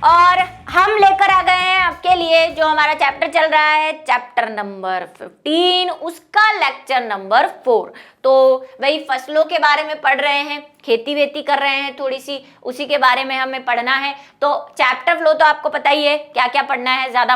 और हम लेकर आ गए हैं आपके लिए जो हमारा चैप्टर चल रहा है, चैप्टर नंबर 15, उसका लेक्चर नंबर 4। तो वही फसलों के बारे में पढ़ रहे हैं, खेती वेती कर रहे हैं थोड़ी सी, उसी के बारे में हमें पढ़ना है। तो चैप्टर फ्लो तो आपको पता ही है क्या क्या पढ़ना है, ज्यादा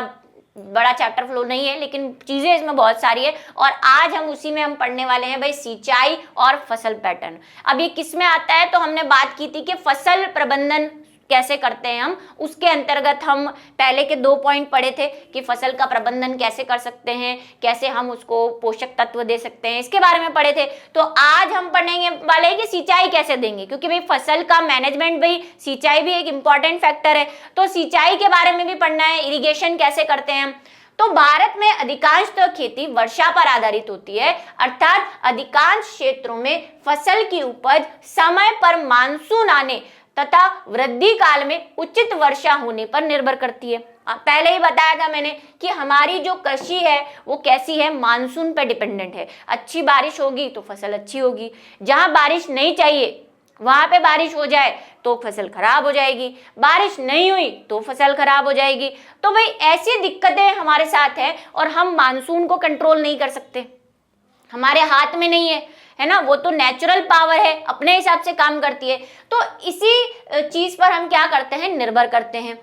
बड़ा चैप्टर फ्लो नहीं है, लेकिन चीजें इसमें बहुत सारी है। और आज हम उसी में हम पढ़ने वाले हैं भाई सिंचाई और फसल पैटर्न। अब ये किस में आता है, तो हमने बात की थी कि फसल प्रबंधन कैसे करते हैं हम, उसके अंतर्गत हम पहले के 2 पॉइंट पढ़े थे कि फसल का प्रबंधन कैसे कर सकते हैं, कैसे हम उसको पोषक तत्व दे सकते हैं, इसके बारे में पढ़े थे। तो आज हम पढ़ने वाले हैं कि सिंचाई कैसे देंगे, क्योंकि भाई फसल का मैनेजमेंट, भाई सिंचाई भी एक इंपॉर्टेंट फैक्टर है, तो सिंचाई के बारे में भी पढ़ना है, इरिगेशन कैसे करते हैं हम। तो भारत में अधिकांश तो खेती वर्षा पर आधारित होती है, अर्थात अधिकांश क्षेत्रों में फसल की उपज समय पर मानसून आने तथा वृद्धि काल में उचित वर्षा होने पर निर्भर करती है। पहले ही बताया था मैंने कि हमारी जो कृषि है वो कैसी है, मानसून पर डिपेंडेंट है। अच्छी बारिश होगी तो फसल अच्छी होगी, जहां बारिश नहीं चाहिए वहां पे बारिश हो जाए तो फसल खराब हो जाएगी, बारिश नहीं हुई तो फसल खराब हो जाएगी। तो भाई ऐसी दिक्कतें हमारे साथ है और हम मानसून को कंट्रोल नहीं कर सकते, हमारे हाथ में नहीं है ना, वो तो नेचुरल पावर है, अपने हिसाब से काम करती है। तो इसी चीज पर हम क्या करते हैं, निर्भर करते हैं।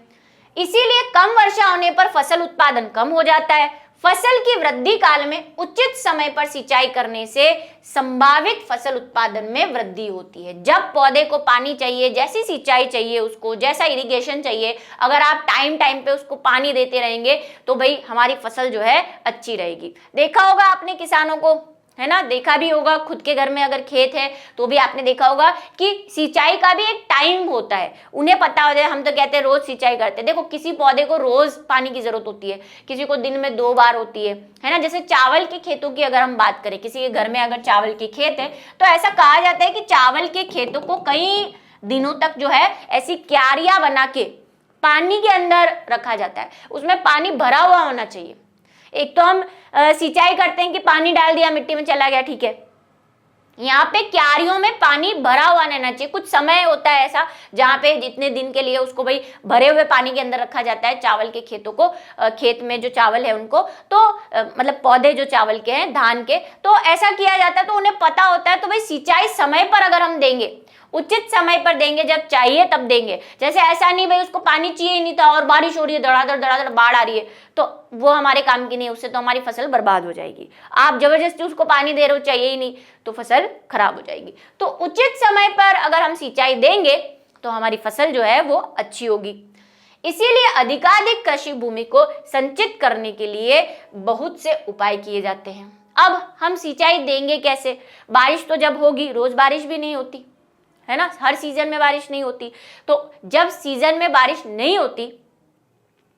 इसीलिए कम वर्षा होने पर फसल उत्पादन कम हो जाता है। फसल की वृद्धि काल में उचित समय पर सिंचाई करने से संभावित फसल उत्पादन में वृद्धि होती है। जब पौधे को पानी चाहिए, जैसी सिंचाई चाहिए उसको, जैसा इरिगेशन चाहिए, अगर आप टाइम टाइम पे उसको पानी देते रहेंगे तो भाई हमारी फसल जो है अच्छी रहेगी। देखा होगा आपने किसानों को, है ना, देखा भी होगा, खुद के घर में अगर खेत है तो भी आपने देखा होगा कि सिंचाई का भी एक टाइम होता है, उन्हें पता होता है। हम तो कहते हैं रोज सिंचाई करते हैं, देखो किसी पौधे को रोज पानी की जरूरत होती है, किसी को दिन में 2 बार होती है ना। जैसे चावल के खेतों की अगर हम बात करें, किसी के घर में अगर चावल के खेत है तो ऐसा कहा जाता है कि चावल के खेतों को कई दिनों तक जो है ऐसी क्यारियां बना के पानी के अंदर रखा जाता है, उसमें पानी भरा हुआ होना चाहिए। एक तो हम सिंचाई करते हैं कि पानी डाल दिया मिट्टी में चला गया, ठीक है, यहाँ पे क्यारियों में पानी भरा हुआ रहना चाहिए। कुछ समय होता है ऐसा जहाँ पे जितने दिन के लिए उसको भाई भरे हुए पानी के अंदर रखा जाता है चावल के खेतों को, खेत में जो चावल है उनको, तो मतलब पौधे जो चावल के हैं, धान के, तो ऐसा किया जाता है। तो उन्हें पता होता है, तो भाई सिंचाई समय पर अगर हम देंगे, उचित समय पर देंगे, जब चाहिए तब देंगे। जैसे ऐसा नहीं भाई उसको पानी चाहिए ही नहीं था और बारिश हो रही है, धड़ाधड़ बाढ़ आ रही है, तो वो हमारे काम की नहीं, उससे तो हमारी फसल बर्बाद हो जाएगी। आप जबरदस्ती उसको पानी दे रहे हो, चाहिए ही नहीं, तो फसल खराब हो जाएगी। तो उचित समय पर अगर हम सिंचाई देंगे तो हमारी फसल जो है वो अच्छी होगी। इसीलिए अधिकाधिक कृषि भूमि को संचित करने के लिए बहुत से उपाय किए जाते हैं। अब हम सिंचाई देंगे कैसे, बारिश तो जब होगी, रोज बारिश भी नहीं होती है ना, हर सीजन में बारिश नहीं होती, तो जब सीजन में बारिश नहीं होती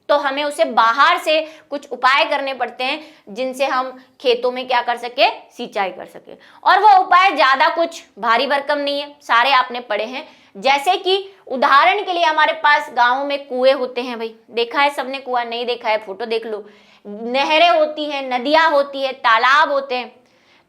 तो हमें उसे बाहर से कुछ उपाय करने पड़ते हैं जिनसे हम खेतों में क्या कर सके, सिंचाई कर सके। और वो उपाय ज्यादा कुछ भारी भरकम नहीं है, सारे आपने पढ़े हैं। जैसे कि उदाहरण के लिए हमारे पास गाँव में कुएं होते हैं, भाई देखा है सबने कुआं, नहीं देखा है फोटो देख लो। नहरें होती हैं, नदियां होती है, तालाब होते हैं।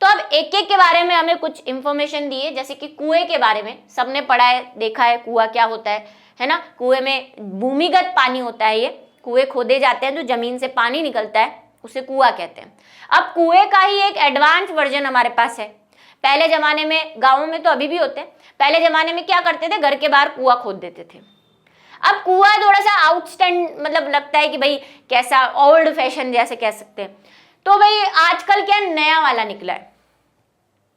तो अब एक एक के बारे में हमें कुछ इंफॉर्मेशन दी है। जैसे कि कुएं के बारे में सबने पढ़ा है, देखा है कुआं क्या होता है ना। कुएं में भूमिगत पानी होता है, ये कुएं खोदे जाते हैं, जो जमीन से पानी निकलता है उसे कुआं कहते हैं। अब कुएं का ही एक एडवांस वर्जन हमारे पास है। पहले जमाने में, गाँवों में तो अभी भी होते हैं, पहले जमाने में क्या करते थे, घर के बाहर कुआं खोद देते थे। अब कुआं थोड़ा सा आउटस्टैंड, मतलब लगता है कि भाई कैसा ओल्ड फैशन जैसे कह सकते हैं। तो भाई आजकल क्या नया वाला निकला है,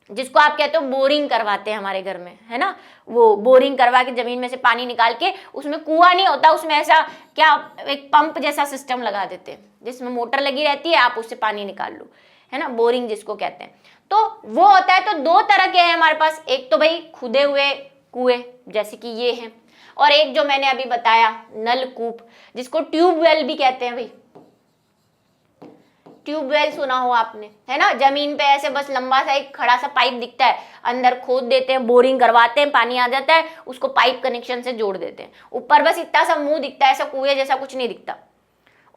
जिसको आप कहते हो बोरिंग करवाते हैं हमारे घर में, है ना। वो बोरिंग करवा के जमीन में से पानी निकाल के, उसमें कुआं नहीं होता, उसमें ऐसा क्या एक पंप जैसा सिस्टम लगा देते हैं जिसमें मोटर लगी रहती है, आप उससे पानी निकाल लो, है ना, बोरिंग जिसको कहते हैं। तो वो होता है। तो 2 तरह के हैं हमारे पास, एक तो भाई खुदे हुए कुएं जैसे कि ये हैं, और एक जो मैंने अभी बताया नलकूप, जिसको ट्यूबवेल भी कहते हैं। भाई ट्यूबवेल सुना हो आपने, है ना, जमीन पे ऐसे बस लंबा सा एक खड़ा सा पाइप दिखता है, अंदर खोद देते हैं, बोरिंग करवाते हैं, पानी आ जाता है, उसको पाइप कनेक्शन से जोड़ देते हैं। ऊपर बस इतना सा मुंह दिखता है, ऐसा कुएं जैसा कुछ नहीं दिखता,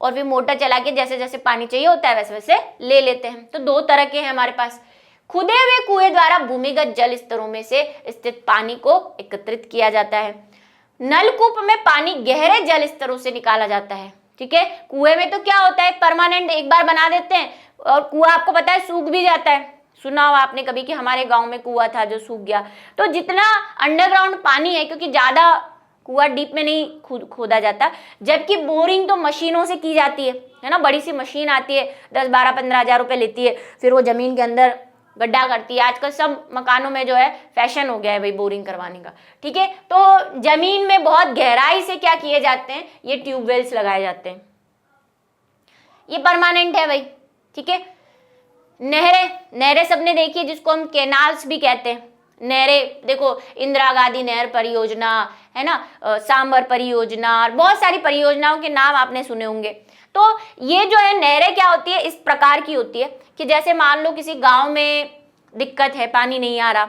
और फिर मोटर चला के जैसे जैसे पानी चाहिए होता है वैसे वैसे ले लेते हैं। तो 2 तरह के हैं हमारे पास। खुदे हुए कुएं द्वारा भूमिगत जल स्तरों में से स्थित पानी को एकत्रित किया जाता है। नलकूप में पानी गहरे जल स्तरों से निकाला जाता है। ठीक है, कुएं में तो क्या होता है, परमानेंट एक बार बना देते हैं और कुआं आपको पता है सूख भी जाता है। सुना हो आपने कभी कि हमारे गांव में कुआं था जो सूख गया। तो जितना अंडरग्राउंड पानी है, क्योंकि ज्यादा कुआं डीप में नहीं खोदा जाता, जबकि बोरिंग तो मशीनों से की जाती है ना। बड़ी सी मशीन आती है, 10-12-15 हज़ार रुपए लेती है, फिर वो जमीन के अंदर गड्ढा करती है। आजकल सब मकानों में जो है फैशन हो गया है भाई बोरिंग करवाने का। ठीक है, तो जमीन में बहुत गहराई से क्या किए जाते हैं, ये ट्यूबवेल्स लगाए जाते हैं। ये परमानेंट है भाई। ठीक है, नहरें सबने देखी है, जिसको हम कैनाल्स भी कहते हैं। नहरें देखो, इंदिरा गांधी नहर परियोजना है ना, सांबर परियोजना और बहुत सारी परियोजनाओं के नाम आपने सुने होंगे। तो ये जो है नहरें क्या होती है, इस प्रकार की होती है कि जैसे मान लो किसी गांव में दिक्कत है, पानी नहीं आ रहा,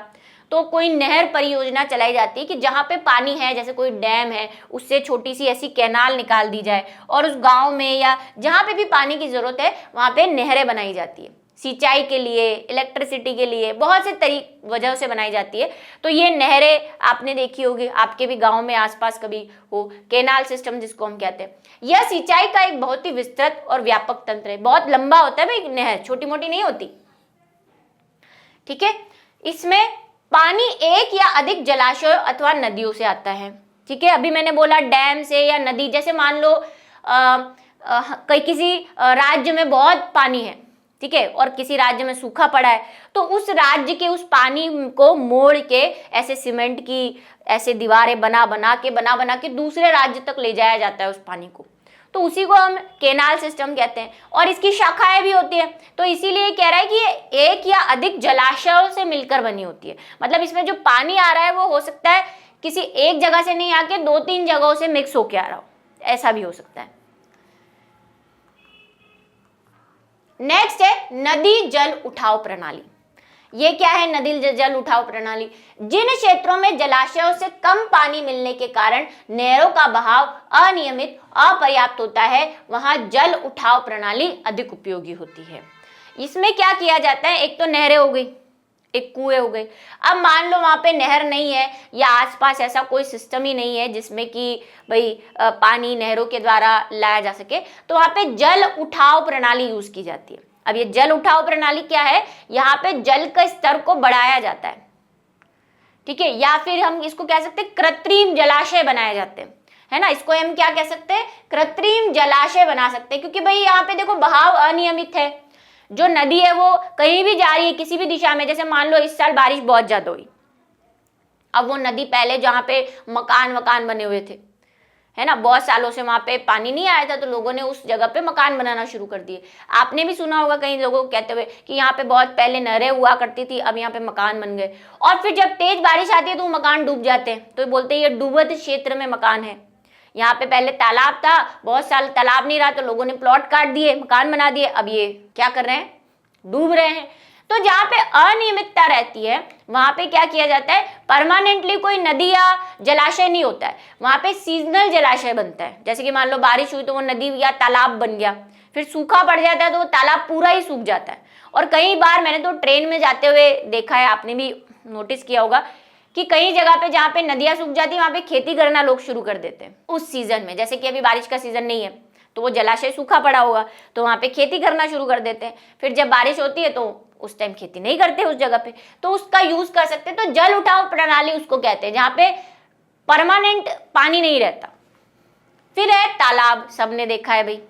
तो कोई नहर परियोजना चलाई जाती है कि जहाँ पे पानी है, जैसे कोई डैम है, उससे छोटी सी ऐसी कैनाल निकाल दी जाए और उस गांव में या जहाँ पे भी पानी की जरूरत है वहाँ पे नहरें बनाई जाती है। सिंचाई के लिए, इलेक्ट्रिसिटी के लिए, बहुत से वजह से बनाई जाती है। तो ये नहरें आपने देखी होगी, आपके भी गांव में आसपास कभी हो, कैनाल सिस्टम जिसको हम कहते हैं। यह सिंचाई का एक बहुत ही विस्तृत और व्यापक तंत्र है। बहुत लंबा होता है भाई नहर, छोटी मोटी नहीं होती। ठीक है, इसमें पानी एक या अधिक जलाशयों अथवा नदियों से आता है। ठीक है, अभी मैंने बोला डैम से या नदी, जैसे मान लो किसी राज्य में बहुत पानी है, ठीक है, और किसी राज्य में सूखा पड़ा है, तो उस राज्य के उस पानी को मोड़ के ऐसे सीमेंट की ऐसे दीवारें बना बना के दूसरे राज्य तक ले जाया जाता है उस पानी को। तो उसी को हम कैनाल सिस्टम कहते हैं और इसकी शाखाएं भी होती है। तो इसीलिए कह रहा है कि ये एक या अधिक जलाशयों से मिलकर बनी होती है। मतलब इसमें जो पानी आ रहा है वो हो सकता है किसी एक जगह से नहीं आके 2-3 जगहों से मिक्स होके आ रहा हो, ऐसा भी हो सकता है। नेक्स्ट है नदी जल उठाव प्रणाली। ये क्या है नदी जल उठाव प्रणाली? जिन क्षेत्रों में जलाशयों से कम पानी मिलने के कारण नहरों का बहाव अनियमित अपर्याप्त होता है, वहां जल उठाव प्रणाली अधिक उपयोगी होती है। इसमें क्या किया जाता है, एक तो नहरें हो गई, एक कुएं हो गए। अब मान लो वहां पे नहर नहीं है या आसपास ऐसा कोई सिस्टम ही नहीं है जिसमें कि भाई पानी नहरों के द्वारा लाया जा सके, तो वहां पे जल उठाव प्रणाली यूज की जाती है। अब ये जल उठाव प्रणाली क्या है, यहाँ पे जल का स्तर को बढ़ाया जाता है, ठीक है, या फिर हम इसको कह सकते हैं कृत्रिम जलाशय बनाए जाते हैं, है ना। इसको हम क्या कह सकते हैं, कृत्रिम जलाशय बना सकते हैं, क्योंकि भाई यहाँ पे देखो बहाव अनियमित है। जो नदी है वो कहीं भी जा रही है किसी भी दिशा में। जैसे मान लो इस साल बारिश बहुत ज्यादा हुई, अब वो नदी पहले जहाँ पे मकान बने हुए थे, है ना, बहुत सालों से वहां पे पानी नहीं आया था, तो लोगों ने उस जगह पे मकान बनाना शुरू कर दिए। आपने भी सुना होगा कई लोगों को कहते हुए कि यहाँ पे बहुत पहले नहरें हुआ करती थी, अब यहाँ पे मकान बन गए। और फिर जब तेज बारिश आती है तो वो मकान डूब जाते हैं, तो बोलते हैं ये डूबत क्षेत्र में मकान है। यहाँ पे पहले तालाब था, बहुत साल तालाब नहीं रहा, तो लोगों ने प्लॉट काट दिए, मकान बना दिए, अब ये क्या कर रहे हैं, डूब रहे हैं। तो जहाँ पे अनियमितता रहती है वहां पे क्या किया जाता है, परमानेंटली कोई नदी या जलाशय नहीं होता है, वहां पे सीजनल जलाशय बनता है। जैसे कि मान लो बारिश हुई तो वो नदी या तालाब बन गया, फिर सूखा पड़ जाता है तो वो तालाब पूरा ही सूख जाता है। और कई बार मैंने तो ट्रेन में जाते हुए देखा है, आपने भी नोटिस किया होगा कि कई जगह पे जहाँ पे नदियां सूख जाती है वहां पे खेती करना लोग शुरू कर देते हैं उस सीजन में। जैसे कि अभी बारिश का सीजन नहीं है तो वो जलाशय सूखा पड़ा होगा, तो वहां पे खेती करना शुरू कर देते हैं। फिर जब बारिश होती है तो उस टाइम खेती नहीं करते उस जगह पे, तो उसका यूज कर सकते हैं। तो जल उठाव प्रणाली उसको कहते हैं जहां पे परमानेंट पानी नहीं रहता। फिर है तालाब, सबने देखा है भाई,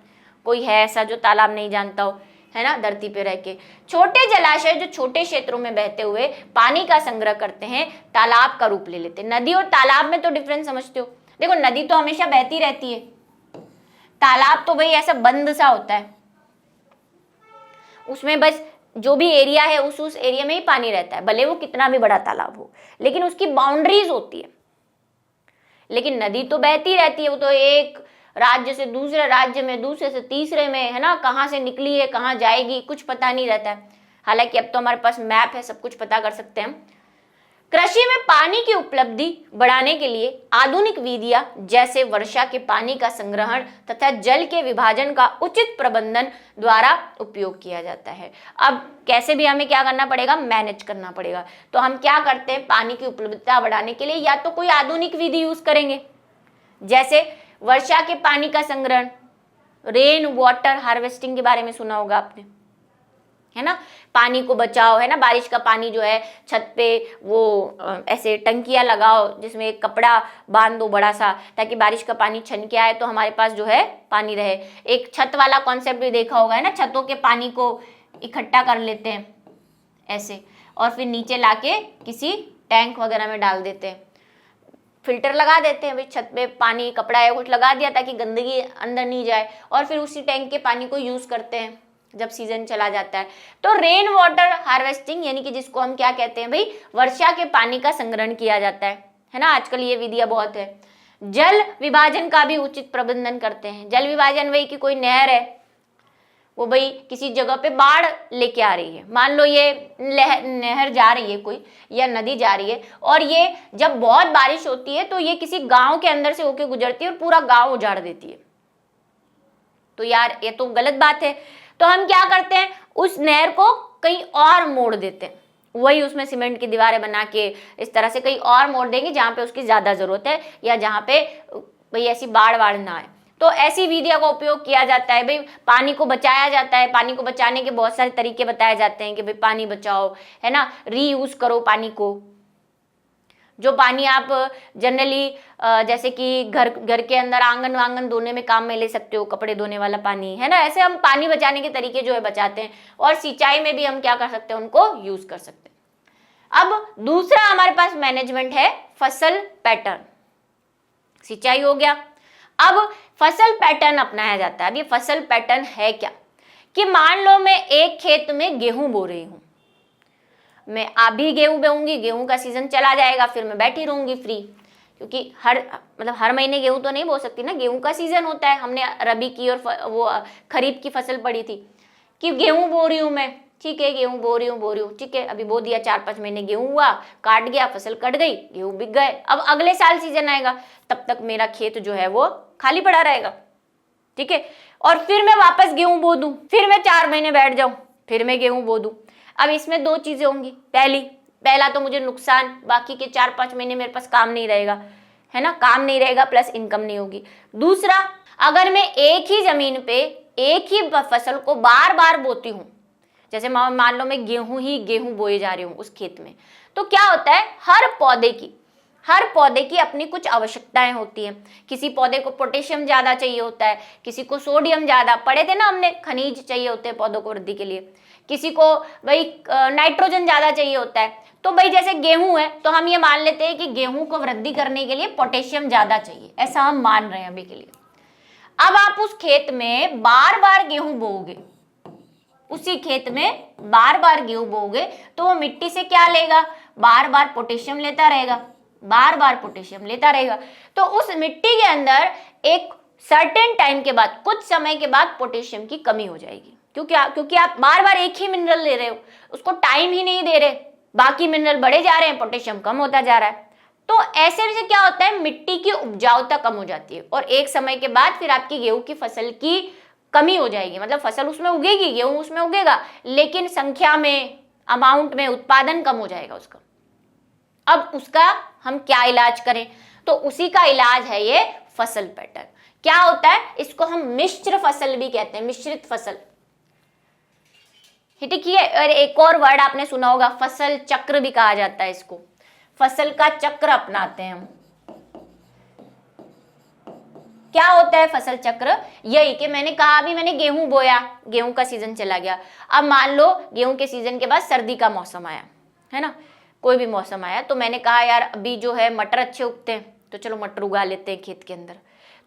कोई है ऐसा जो तालाब नहीं जानता हो, है ना, धरती पे रह के। छोटे जलाशय जो छोटे क्षेत्रों में बहते हुए पानी का संग्रह करते हैं, तालाब का रूप ले लेते हैं। नदी और तालाब में तो डिफरेंस समझते हो। देखो नदी तो हमेशा बहती रहती है, तालाब तो भाई ऐसा बंद सा होता है, उसमें बस जो भी एरिया है उस एरिया में ही पानी रहता है, भले वो कितना भी बड़ा तालाब हो, लेकिन उसकी बाउंड्रीज होती है। लेकिन नदी तो बहती रहती है, वो तो एक राज्य से दूसरे राज्य में, दूसरे से तीसरे में, है ना, कहाँ से निकली है कहाँ जाएगी कुछ पता नहीं रहता है। हालांकि अब तो हमारे पास मैप है, सब कुछ पता कर सकते हैं हम। कृषि में पानी की उपलब्धि बढ़ाने के लिए आधुनिक विधियां जैसे वर्षा के पानी का संग्रहण तथा जल के विभाजन का उचित प्रबंधन द्वारा उपयोग किया जाता है। अब कैसे भी हमें क्या करना पड़ेगा, मैनेज करना पड़ेगा। तो हम क्या करते हैं, पानी की उपलब्धता बढ़ाने के लिए या तो कोई आधुनिक विधि यूज करेंगे, जैसे वर्षा के पानी का संग्रहण, रेन वाटर हार्वेस्टिंग के बारे में सुना होगा आपने, है ना, पानी को बचाओ, है ना, बारिश का पानी जो है छत पे वो ऐसे टंकियां लगाओ जिसमें एक कपड़ा बांध दो बड़ा सा, ताकि बारिश का पानी छन के आए तो हमारे पास जो है पानी रहे। एक छत वाला कॉन्सेप्ट भी देखा होगा, है ना, छतों के पानी को इकट्ठा कर लेते हैं ऐसे और फिर नीचे लाके किसी टैंक वगैरह में डाल देते हैं, फिल्टर लगा देते हैं भाई, छत पे पानी कपड़ा या कुछ लगा दिया ताकि गंदगी अंदर नहीं जाए, और फिर उसी टैंक के पानी को यूज करते हैं जब सीजन चला जाता है। तो रेन वाटर हार्वेस्टिंग यानी कि जिसको हम क्या कहते हैं भाई, वर्षा के पानी का संग्रहण किया जाता है ना, आजकल ये विधियां बहुत है। जल विभाजन का भी उचित प्रबंधन करते हैं। जल विभाजन वही कि कोई नहर है, वो भाई किसी जगह पे बाढ़ लेके आ रही है, मान लो ये नहर जा रही है कोई या नदी जा रही है, और ये जब बहुत बारिश होती है तो ये किसी गांव के अंदर से होके गुजरती है और पूरा गांव उजाड़ देती है। तो यार ये तो गलत बात है। तो हम क्या करते हैं, उस नहर को कहीं और मोड़ देते हैं, वही उसमें सीमेंट की दीवारें बना के इस तरह से कहीं और मोड़ देंगे जहां पे उसकी ज्यादा जरूरत है या जहां पे भाई ऐसी बाढ़ ना आए। तो ऐसी विधियों का उपयोग किया जाता है भाई, पानी को बचाया जाता है। पानी को बचाने के बहुत सारे तरीके बताए जाते हैं कि भाई पानी बचाओ, है ना, रीयूज करो पानी को। जो पानी आप जनरली जैसे कि घर के अंदर आंगन वांगन धोने में काम में ले सकते हो, कपड़े धोने वाला पानी, है ना, ऐसे हम पानी बचाने के तरीके जो है बचाते हैं। और सिंचाई में भी हम क्या कर सकते हैं, उनको यूज कर सकते हैं। अब दूसरा हमारे पास मैनेजमेंट है फसल पैटर्न। सिंचाई हो गया, अब फसल पैटर्न अपनाया जाता है। अब ये फसल पैटर्न है क्या, कि मान लो मैं एक खेत में गेहूं बो रही हूं, मैं अभी गेहूं बोऊंगी, गेहूं का सीजन चला जाएगा, फिर मैं बैठी रहूंगी फ्री, क्योंकि हर महीने गेहूं तो नहीं बो सकती ना, गेहूं का सीजन होता है। हमने रबी की और वो खरीफ की फसल पढ़ी थी कि गेहूं बो रही हूं मैं, ठीक है, गेहूं बो रही हूँ, ठीक है, अभी बो दिया, 4-5 महीने गेहूं हुआ, काट गया, फसल कट गई, गेहूं बिक गए। अब अगले साल सीजन आएगा, तब तक मेरा खेत जो है वो खाली पड़ा रहेगा, ठीक है, और फिर मैं वापस गेहूं बो दूं, फिर मैं 4 महीने बैठ जाऊं, फिर मैं गेहूं बो दूं। अब इसमें 2 चीजें होंगी, पहला तो मुझे नुकसान, बाकी के 4-5 महीने मेरे पास काम नहीं रहेगा, है ना, काम नहीं रहेगा प्लस इनकम नहीं होगी। दूसरा, अगर मैं एक ही जमीन पे एक ही फसल को बार बार बोती हूँ, जैसे मान लो मैं गेहूं बोए जा रही हूँ उस खेत में, तो क्या होता है, हर पौधे की अपनी कुछ आवश्यकताएं होती हैं। किसी पौधे को पोटेशियम ज्यादा चाहिए होता है, किसी को सोडियम ज्यादा, पढ़े थे ना हमने, खनिज चाहिए होते हैं पौधों को वृद्धि के लिए, किसी को भाई नाइट्रोजन ज्यादा चाहिए होता है। तो भाई जैसे गेहूं है तो हम ये मान लेते हैं कि गेहूं को वृद्धि करने के लिए पोटेशियम ज्यादा चाहिए, ऐसा हम मान रहे हैं अभी के लिए। अब आप उस खेत में बार बार गेहूं बोओगे, उसी खेत में बार बार गेहूं बोओगे, तो वो मिट्टी से क्या लेगा, बार बार पोटेशियम लेता रहेगा, बार बार पोटेशियम लेता रहेगा। तो उस मिट्टी के अंदर एक सर्टेन टाइम के बाद, कुछ समय के बाद पोटेशियम की कमी हो जाएगी। क्योंकि आप बार बार एक ही मिनरल ले रहे हो, उसको टाइम ही नहीं दे रहे, बाकी मिनरल बढ़े जा रहे हैं, पोटेशियम कम होता जा रहा है। तो ऐसे में क्या होता है, मिट्टी की उपजाऊता कम हो जाती है, और एक समय के बाद फिर आपकी गेहूं की फसल की कमी हो जाएगी। मतलब फसल उसमें उगेगी, गेहूं उसमें उगेगा, लेकिन संख्या में, अमाउंट में, उत्पादन कम हो जाएगा उसका। अब उसका हम क्या इलाज करें, तो उसी का इलाज है ये फसल पैटर्न। क्या होता है, इसको हम मिश्र फसल भी कहते हैं, मिश्रित फसल, ठीक है। और एक और वर्ड आपने सुना होगा, फसल चक्र भी कहा जाता है इसको, फसल का चक्र अपनाते हैं हम। क्या होता है फसल चक्र, यही कि मैंने कहा अभी मैंने गेहूं बोया, गेहूं का सीजन चला गया, अब मान लो गेहूं के सीजन के बाद सर्दी का मौसम आया, है ना, कोई भी मौसम आया, तो मैंने कहा यार अभी जो है मटर अच्छे उगते हैं, तो चलो मटर उगा लेते हैं खेत के अंदर।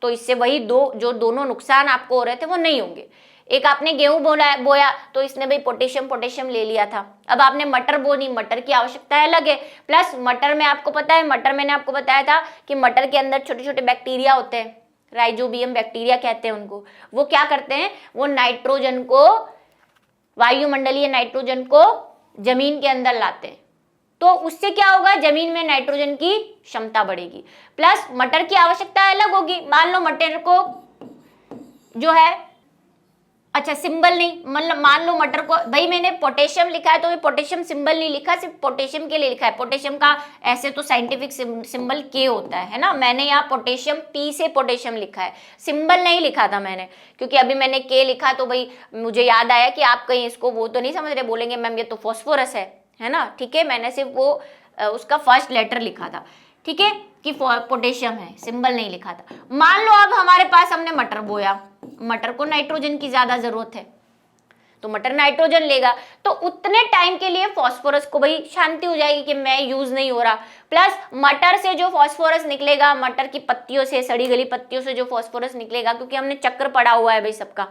तो इससे वही दोनों नुकसान आपको हो रहे थे वो नहीं होंगे। एक आपने गेहूं बोया तो इसने भाई पोटेशियम ले लिया था, अब आपने मटर बोनी, मटर की आवश्यकता अलग है, प्लस मटर में आपको पता है, मटर मैंने आपको बताया था कि मटर के अंदर छोटे छोटे बैक्टीरिया होते हैं, राइजोबियम बैक्टीरिया कहते हैं उनको। वो क्या करते हैं, वो नाइट्रोजन को, वायुमंडलीय नाइट्रोजन को जमीन के अंदर लाते हैं, तो उससे क्या होगा, जमीन में नाइट्रोजन की क्षमता बढ़ेगी, प्लस मटर की आवश्यकता अलग होगी। मान लो मटर को जो है अच्छा सिंबल नहीं, मतलब मान लो मटर को, भाई मैंने पोटेशियम लिखा है तो ये पोटेशियम सिंबल नहीं लिखा, सिर्फ पोटेशियम के लिए लिखा है। पोटेशियम का ऐसे तो साइंटिफिक सिंबल के होता है ना, मैंने यहाँ पोटेशियम पी से पोटेशियम लिखा है, सिंबल नहीं लिखा था मैंने, क्योंकि अभी मैंने के लिखा तो भाई मुझे याद आया कि आप कहीं इसको वो तो नहीं समझ रहे, बोलेंगे मैम ये तो फॉस्फोरस है ना, ठीक है, मैंने सिर्फ वो उसका फर्स्ट लेटर लिखा था, ठीक है, कि पोटेशियम है, सिंबल नहीं लिखा था। मान लो अब हमारे पास हमने मटर बोया, मटर को नाइट्रोजन की ज्यादा जरूरत है तो मटर नाइट्रोजन लेगा, तो उतने टाइम के लिए फास्फोरस को भाई शांति हो जाएगी कि मैं यूज नहीं हो रहा, प्लस मटर से जो फास्फोरस निकलेगा, मटर की पत्तियों से, सड़ी गली पत्तियों से जो फास्फोरस निकलेगा, क्योंकि हमने चक्र पढ़ा हुआ है भाई सबका,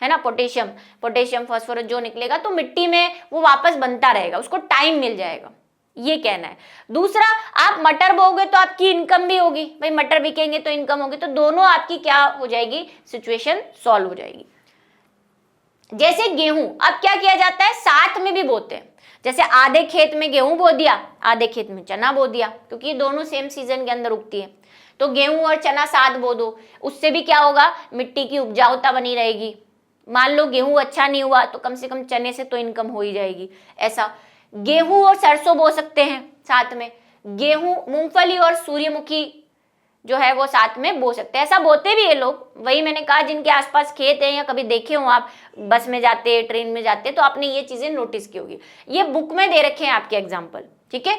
है ना, पोटेशियम फास्फोरस जो निकलेगा तो मिट्टी में वो वापस बनता रहेगा, उसको टाइम मिल जाएगा, ये कहना है। दूसरा, आप मटर बोगे तो आपकी इनकम भी होगी, भाई मटर बिकेंगे तो इनकम होगी, तो दोनों आपकी क्या हो जाएगी, सिचुएशन सॉल्व हो जाएगी। जैसे गेहूं, अब क्या किया जाता है, साथ में भी बोते हैं, जैसे आधे खेत में गेहूं बो दिया, आधे खेत में चना बो दिया, क्योंकि ये दोनों सेम सीजन के अंदर उगती है, तो गेहूं और चना साथ बो दो, उससे भी क्या होगा, मिट्टी की उपजाऊता बनी रहेगी। मान लो गेहूं अच्छा नहीं हुआ तो कम से कम चने से तो इनकम हो ही जाएगी। ऐसा गेहूं और सरसों बो सकते हैं साथ में, गेहूं, मूंगफली और सूर्यमुखी जो है वो साथ में बो सकते हैं, ऐसा बोते भी है लोग। वही मैंने कहा, जिनके आसपास खेत है या कभी देखे हो आप, बस में जाते, ट्रेन में जाते, तो आपने ये चीजें नोटिस की होगी, ये बुक में दे रखे हैं आपके एग्जाम्पल, ठीक है।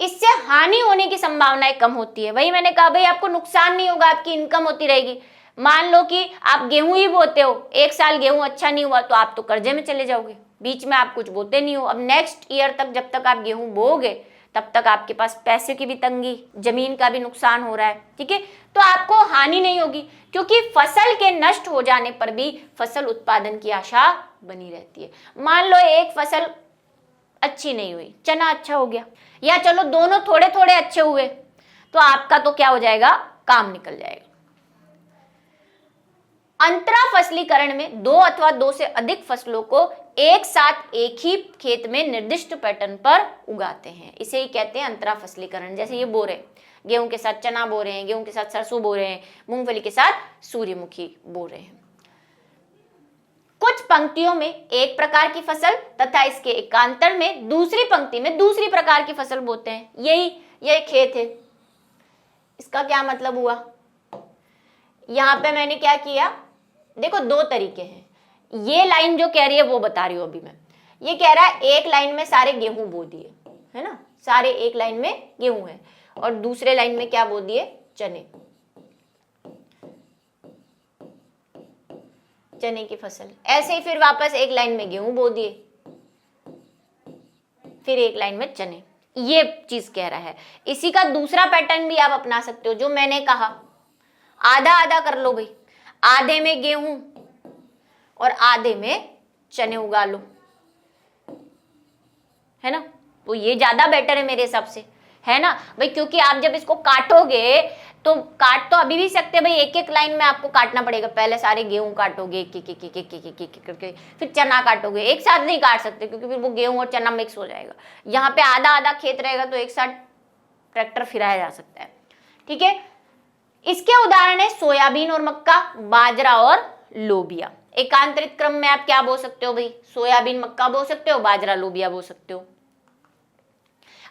इससे हानि होने की संभावनाएं कम होती है। वही मैंने कहा भाई आपको नुकसान नहीं होगा, आपकी इनकम होती रहेगी। मान लो कि आप गेहूं ही बोते हो, एक साल गेहूं अच्छा नहीं हुआ तो आप तो कर्जे में चले जाओगे, बीच में आप कुछ बोते नहीं हो, अब नेक्स्ट ईयर तक जब तक आप गेहूं बोओगे तब तक आपके पास पैसे की भी तंगी, जमीन का भी नुकसान हो रहा है, ठीक है, तो आपको हानि नहीं होगी, क्योंकि फसल के नष्ट हो जाने पर भी फसल उत्पादन की आशा बनी रहती है। मान लो एक फसल अच्छी नहीं हुई, चना अच्छा हो गया, या चलो दोनों थोड़े थोड़े अच्छे हुए, तो आपका तो क्या हो जाएगा, काम निकल जाएगा। अंतरा फसलीकरण में दो अथवा दो से अधिक फसलों को एक साथ एक ही खेत में निर्दिष्ट पैटर्न पर उगाते हैं, इसे ही कहते हैं अंतरा फसलीकरण। जैसे ये बो रहे हैं, गेहूं के साथ चना बो रहे हैं, गेहूं के साथ सरसों बो रहे हैं, मूंगफली के साथ सूर्यमुखी बो रहे हैं। कुछ पंक्तियों में एक प्रकार की फसल तथा इसके एकांतर में दूसरी पंक्ति में दूसरी प्रकार की फसल बोते हैं। यही खेत है, इसका क्या मतलब हुआ, यहां पे मैंने क्या किया, देखो दो तरीके हैं, ये लाइन जो कह रही है वो बता रही हूं अभी मैं, ये कह रहा है एक लाइन में सारे गेहूं बो दिए, है ना, सारे एक लाइन में गेहूं है, और दूसरे लाइन में क्या बो दिए, चने की फसल। ऐसे ही फिर वापस एक लाइन में गेहूं बो दिए, फिर एक लाइन में चने, ये चीज कह रहा है। इसी का दूसरा पैटर्न भी आप अपना सकते हो, जो मैंने कहा, आधा आधा कर लो भाई, आधे में गेहूं और आधे में चने उगा लो, है ना, तो ये ज्यादा बेटर है मेरे हिसाब से, है ना भाई, क्योंकि आप जब इसको काटोगे तो काट तो अभी भी सकते हैं भाई, एक एक लाइन में आपको काटना पड़ेगा, पहले सारे गेहूं काटोगे एक एक करके, फिर चना काटोगे, एक साथ नहीं काट सकते क्योंकि फिर वो गेहूं और चना मिक्स हो जाएगा। यहाँ पे आधा आधा खेत रहेगा तो एक साथ ट्रैक्टर फिराया जा सकता है, ठीक है। इसके उदाहरण है सोयाबीन और मक्का, बाजरा और लोबिया। एकांतरित क्रम में आप क्या बो सकते हो भाई, सोयाबीन मक्का बो सकते हो, बाजरा लोबिया बो सकते हो।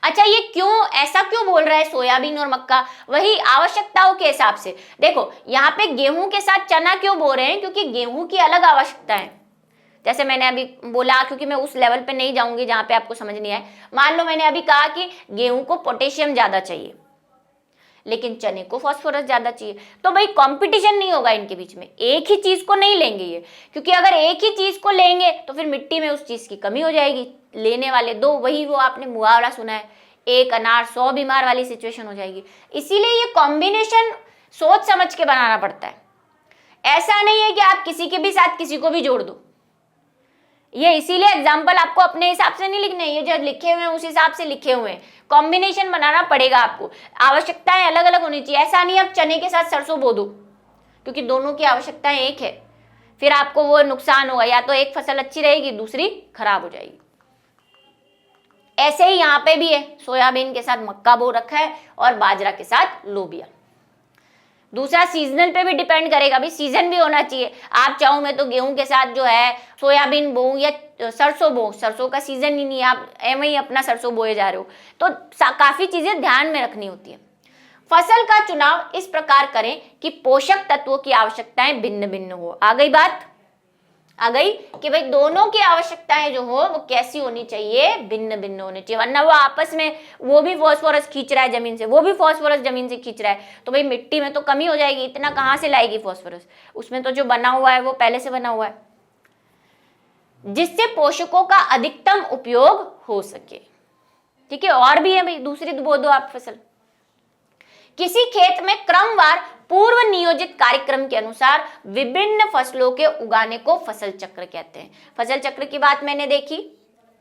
अच्छा, ये क्यों, ऐसा क्यों बोल रहा है सोयाबीन और मक्का, वही आवश्यकताओं के हिसाब से। देखो यहाँ पे गेहूं के साथ चना क्यों बो रहे हैं, क्योंकि गेहूं की अलग आवश्यकता है, जैसे मैंने अभी बोला, क्योंकि मैं उस लेवल पे नहीं जाऊंगी जहां पे आपको समझ नहीं आए। मान लो मैंने अभी कहा कि गेहूं को पोटेशियम ज्यादा चाहिए लेकिन चने को फास्फोरस ज्यादा चाहिए, तो भाई कंपटीशन नहीं होगा इनके बीच में, एक ही चीज को नहीं लेंगे ये, क्योंकि अगर एक ही चीज को लेंगे तो फिर मिट्टी में उस चीज की कमी हो जाएगी, लेने वाले दो, वही वो आपने मुहावरा सुना है, एक अनार 100 बीमार वाली सिचुएशन हो जाएगी। इसीलिए ये कॉम्बिनेशन सोच समझ के बनाना पड़ता है, ऐसा नहीं है कि आप किसी के भी साथ किसी को भी जोड़ दो। ये इसीलिए एग्जाम्पल आपको अपने हिसाब से नहीं लिखने, ये जो लिखे हुए हैं उस हिसाब से लिखे हुए हैं, कॉम्बिनेशन बनाना पड़ेगा आपको, आवश्यकताएं अलग अलग होनी चाहिए। ऐसा नहीं आप चने के साथ सरसों बो दो, क्योंकि दोनों की आवश्यकताएं एक है, फिर आपको वो नुकसान होगा, या तो एक फसल अच्छी रहेगी दूसरी खराब हो जाएगी। ऐसे ही यहाँ पे भी है, सोयाबीन के साथ मक्का बो रखा है और बाजरा के साथ लोबिया। दूसरा सीजनल पे भी डिपेंड करेगा, अभी सीजन भी होना चाहिए। आप चाहो मैं तो गेहूं के साथ जो है सोयाबीन बोऊं या सरसों बोऊं, सरसों का सीजन ही नहीं है, आप एम ही अपना सरसों बोए जा रहे हो, तो काफी चीजें ध्यान में रखनी होती है। फसल का चुनाव इस प्रकार करें कि पोषक तत्वों की आवश्यकताएं भिन्न भिन्न हो। आ गई बात, आ गई कि भाई दोनों की आवश्यकताएं जो हो वो कैसी होनी चाहिए, भिन्न भिन्न होनी चाहिए, वरना वो आपस में, वो भी फास्फोरस खींच रहा है जमीन से, वो भी फास्फोरस जमीन से खींच रहा है, तो भाई मिट्टी में तो कमी हो जाएगी, इतना कहाँ से लाएगी फास्फोरस, उसमें तो जो बना हुआ है वो पहले से बना हुआ है, जिससे पोषकों का अधिकतम उपयोग हो सके। ठीक है, और भी है भाई, दूसरी बो दो आप फसल। किसी खेत में क्रमवार पूर्व नियोजित कार्यक्रम के अनुसार विभिन्न फसलों के उगाने को फसल चक्र कहते हैं। फसल चक्र की बात मैंने देखी,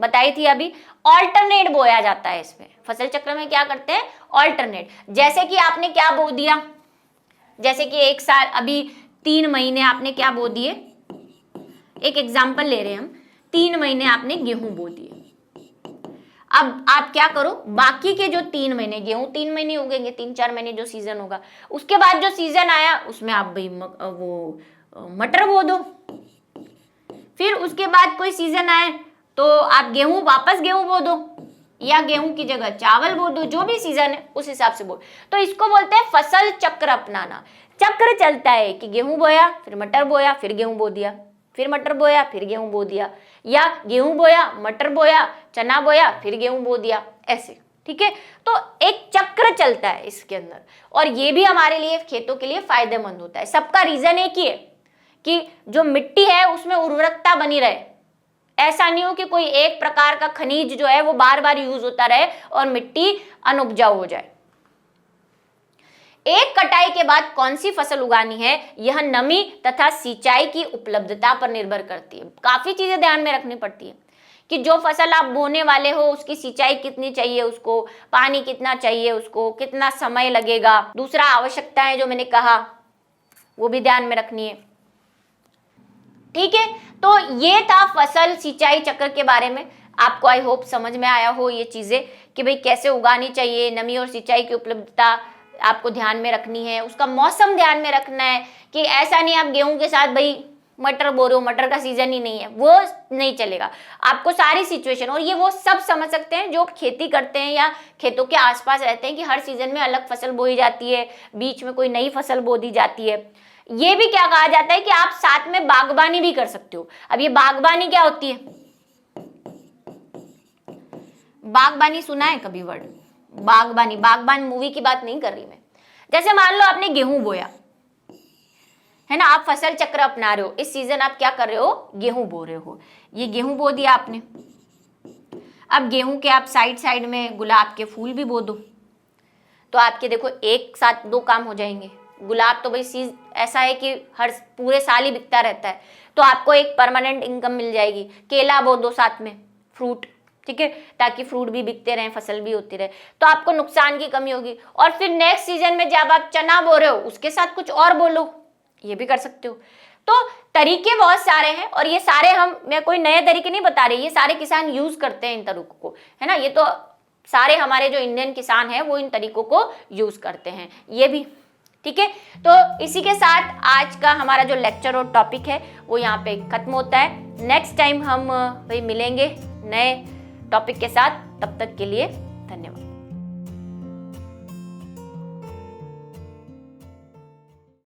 बताई थी अभी, ऑल्टरनेट बोया जाता है इसमें। फसल चक्र में क्या करते हैं, ऑल्टरनेट। जैसे कि आपने क्या बो दिया, जैसे कि एक साल, अभी 3 महीने आपने क्या बो दिए, एक एग्जाम्पल ले रहे हैं हम, 3 महीने आपने गेहूं बो दिए। अब आप क्या करो, बाकी के जो 3 महीने, गेहूं 3 महीने उगेंगे, 3-4 महीने जो सीजन होगा, उसके बाद जो सीजन आया उसमें आप भाई वो मटर बो दो। फिर उसके बाद कोई सीजन आए तो आप गेहूं, वापस गेहूं बो दो, या गेहूं की जगह चावल बो दो, जो भी सीजन है उस हिसाब से बो। तो इसको बोलते हैं फसल चक्र अपनाना। चक्र चलता है कि गेहूं बोया, फिर मटर बोया, फिर गेहूं बो दिया, फिर मटर बोया, फिर गेहूं बो दिया, या गेहूं बोया, मटर बोया, चना बोया, फिर गेहूं बो दिया, ऐसे। ठीक है, तो एक चक्र चलता है इसके अंदर, और ये भी हमारे लिए, खेतों के लिए फायदेमंद होता है। सबका रीजन एक ही है कि जो मिट्टी है उसमें उर्वरकता बनी रहे, ऐसा नहीं हो कि कोई एक प्रकार का खनिज जो है वो बार बार यूज होता रहे और मिट्टी अनउपजाऊ हो जाए। एक कटाई के बाद कौन सी फसल उगानी है, यह नमी तथा सिंचाई की उपलब्धता पर निर्भर करती है। काफी चीजें ध्यान में रखनी पड़ती है कि जो फसल आप बोने वाले हो उसकी सिंचाई कितनी चाहिए, उसको पानी कितना चाहिए, उसको कितना समय लगेगा। दूसरा, आवश्यकताएं जो मैंने कहा वो भी ध्यान में रखनी है। ठीक है, तो ये था फसल सिंचाई चक्र के बारे में। आपको आई होप समझ में आया हो ये चीजें कि भाई कैसे उगानी चाहिए, नमी और सिंचाई की उपलब्धता आपको ध्यान में रखनी है, उसका मौसम ध्यान में रखना है कि ऐसा नहीं आप गेहूं के साथ भाई मटर बो रहे हो, मटर का सीजन ही नहीं है, वो नहीं चलेगा। आपको सारी सिचुएशन, और ये वो सब समझ सकते हैं जो खेती करते हैं या खेतों के आसपास रहते हैं कि हर सीजन में अलग फसल बोई जाती है, बीच में कोई नई फसल बो दी जाती है। ये भी क्या कहा जाता है कि आप साथ में बागबानी भी कर सकते हो। अब ये बागबानी क्या होती है, बागबानी सुना है कभी वर्ड, बागबानी, बागबान मूवी की बात नहीं कर रही मैं। जैसे मान लो आपने गेहूं बोया है ना, आप फसल चक्र अपना रहे हो, इस सीजन आप क्या कर रहे हो, गेहूं बो रहे हो। ये गेहूं बो दिया आपने, अब गेहूं के आप साइड साइड में गुलाब के फूल भी बो दो, तो आपके देखो एक साथ 2 काम हो जाएंगे। गुलाब तो भाई ऐसा है कि हर पूरे साल ही बिकता रहता है, तो आपको एक परमानेंट इनकम मिल जाएगी। केला बो दो साथ में, फ्रूट, ठीक है, ताकि फ्रूट भी बिकते रहें, फसल भी होती रहे, तो आपको नुकसान की कमी होगी। और फिर नेक्स्ट सीजन में जब आप चना बो रहे हो उसके साथ कुछ और बोलो, ये भी कर सकते हो। तो तरीके बहुत सारे हैं, और ये सारे मैं कोई नए तरीके नहीं बता रही, ये सारे किसान यूज करते हैं इन तरीकों को, है ना। ये तो सारे हमारे जो इंडियन किसान हैं वो इन तरीकों को यूज करते हैं, ये भी। ठीक है, तो इसी के साथ आज का हमारा जो लेक्चर और टॉपिक है वो यहाँ पे खत्म होता है। नेक्स्ट टाइम हम भाई मिलेंगे नए टॉपिक के साथ, तब तक के लिए धन्यवाद।